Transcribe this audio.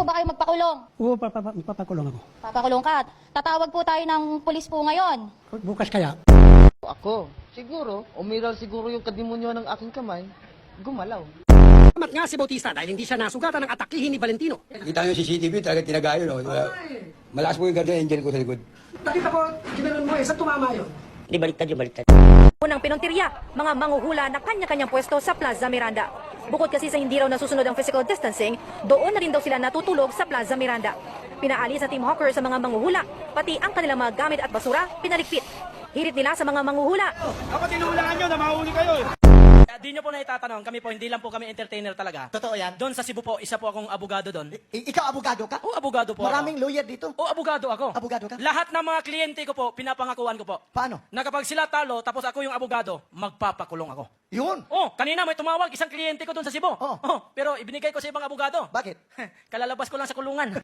po ba kayo magpakulong? Oo, papakulong ako. Papakulong ka. Tatawag po tayo ng pulis po ngayon. Bukas kaya. Ako, siguro, umiral siguro yung kadimonyo ng aking kamay, gumalaw. Salamat nga si Bautista dahil hindi siya nasugatan ng atakihin ni Valentino. Kita nyo CCTV, talaga tinagayo, no? Malakas po yung guardian angel ko sa likod. Nakita ko, ginanon mo sa tumama yun. Di baliktad yung baliktad. Unang pinuntirya, mga manghuhula na kanya-kanyang pwesto sa Plaza Miranda. Bukod kasi sa hindi raw nasusunod ang physical distancing, doon na rin daw sila natutulog sa Plaza Miranda. Pinaalis sa Team Hawker sa mga manghuhula, pati ang kanilang mga gamit at basura, pinaligpit. Hirit nila sa mga manghuhula. Kapag tinuhulaan nyo na mahuli kayo. Di nyo po na itatanong, kami po, hindi lang po kami entertainer talaga. Totoo yan? Doon sa Cebu po, isa po akong abogado doon. Ikaw abogado ka? O, abogado po Maraming ako. lawyer dito. O, abogado ako. Abogado ka? Lahat ng mga kliyente ko po, pinapangakuan ko po. Paano? Na kapag sila talo, tapos ako yung abogado, magpapakulong ako. Yun. Oh, kanina may tumawag, isang kliyente ko doon sa Cebu. Oh. Oh, pero ibinigay ko sa ibang abogado. Bakit? Kalalabas ko lang sa kulungan.